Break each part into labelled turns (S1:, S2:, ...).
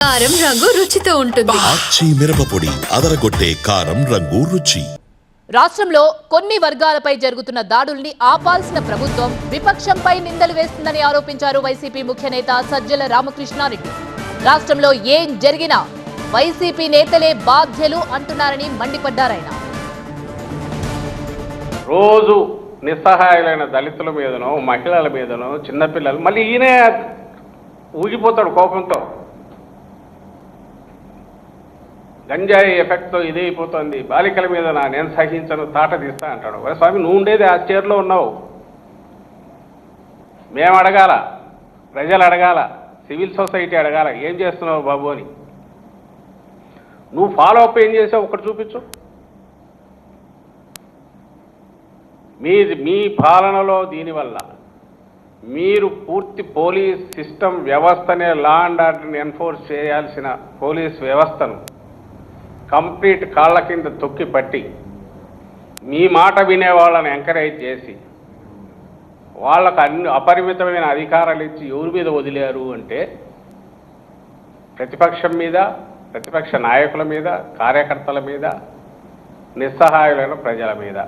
S1: కారం రంగు రుచితో ఉంటుంది.
S2: ఆచి మిరపపొడి అదరగొట్టే కారం రంగు రుచి.
S3: రాష్ట్రంలో కొన్ని వర్గాలపై జరుగుతున్న దాడుల్ని ఆపాల్సిన ప్రభుత్వం విపక్షంపై నిందలు వేస్తుందని ఆరోపించారు వైసీపీ ముఖ్య నేత సజ్జల రామకృష్ణారెడ్డి. రాష్ట్రంలో ఏం జరిగినా వైసీపీ నేతలే బాధ్యులు అంటున్నారని మండిపడ్డారాయన.
S4: రోజు నిస్సహాయులైన దళితుల మీదనో మహిళల మీదనో చిన్నపిల్లలు మళ్ళీ ఈయనే ఊగిపోతాడు కోపంతో. గంజాయి ఎఫెక్ట్తో ఇదే అయిపోతుంది, బాలికల మీద నేను సహించను తాట తీస్తా అంటాడు. స్వామి నువ్వు ఉండేది ఆ చైర్లో ఉన్నావు, మేము అడగాల, ప్రజలు అడగాల, సివిల్ సొసైటీ అడగాల ఏం చేస్తున్నావు బాబు అని. నువ్వు ఫాలో అప్ ఏం చేసావు ఒకటి చూపించు. మీ పాలనలో దీనివల్ల మీరు పూర్తి పోలీస్ సిస్టమ్ వ్యవస్థనే లా అండ్ ఆర్డర్ని ఎన్ఫోర్స్ చేయాల్సిన పోలీస్ వ్యవస్థను కంప్లీట్ కాళ్ళ కింద తొక్కి పట్టి మీ మాట వినే వాళ్ళని ఎంకరేజ్ చేసి వాళ్ళకు అన్ని అపరిమితమైన అధికారాలు ఇచ్చి ఎవరి మీద వదిలేరు అంటే ప్రతిపక్షం మీద, ప్రతిపక్ష నాయకుల మీద, కార్యకర్తల మీద, నిస్సహాయులైన ప్రజల మీద.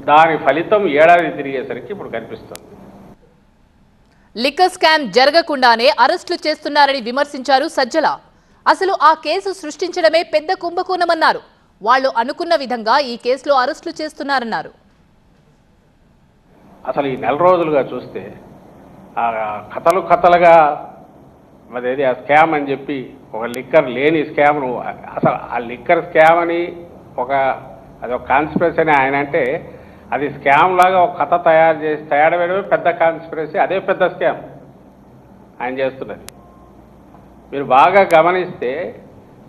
S4: దాని ఫలితం ఏడాది తిరిగేసరికి ఇప్పుడు కనిపిస్తుంది.
S3: లిక్కర్ స్కామ్ జరగకుండానే అరెస్టులు చేస్తున్నారని విమర్శించారు సజ్జల. అసలు ఆ కేసు సృష్టించడమే పెద్ద కుంభకోణమన్నారు. వాళ్ళు అనుకున్న విధంగా ఈ కేసులో అరెస్టులు చేస్తున్నారన్నారు.
S4: అసలు ఈ నెల రోజులుగా చూస్తే కథలుగా అదేది ఆ స్కామ్ అని చెప్పి ఒక లిక్కర్ లేని స్కామ్ను, అసలు ఆ లిక్కర్ స్కామ్ అని అదొక కాన్స్పిరసీ అని ఆయన అంటే, అది స్కామ్ లాగా ఒక కథ తయారు వేయడమే పెద్ద కాన్స్పిరసీ, అదే పెద్ద స్కామ్ ఆయన చేస్తున్నది. మీరు బాగా గమనిస్తే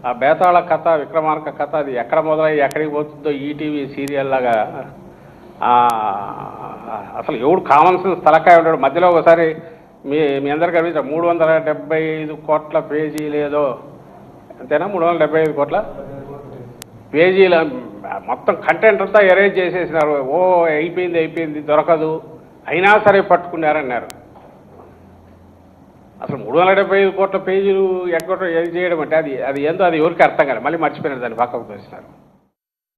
S4: ఆ బేతాళ కథ, విక్రమార్క కథ అది ఎక్కడ మొదలై ఎక్కడికి పోతుందో ఈటీవీ సీరియల్ లాగా అసలు ఎవడు కామన్ సెన్స్ తలకాయ ఉంటాడు. మధ్యలో ఒకసారి మీ అందరు గమనించారు 375 కోట్ల పేజీలు ఏదో అంతేనా, 375 కోట్ల పేజీల మొత్తం కంటెంట్ అంతా ఎరేజ్ చేసేసినారు. అయిపోయింది దొరకదు, అయినా సరే పట్టుకున్నారన్నారు. అసలు 375 కోట్ల పేజీలు ఎక్కడ ఏది చేయడం అంటే అది ఏందో అది ఎవరికి అర్థం కాదు. మళ్ళీ మర్చిపోయినారు, దాన్ని పక్కకు తోసినారు.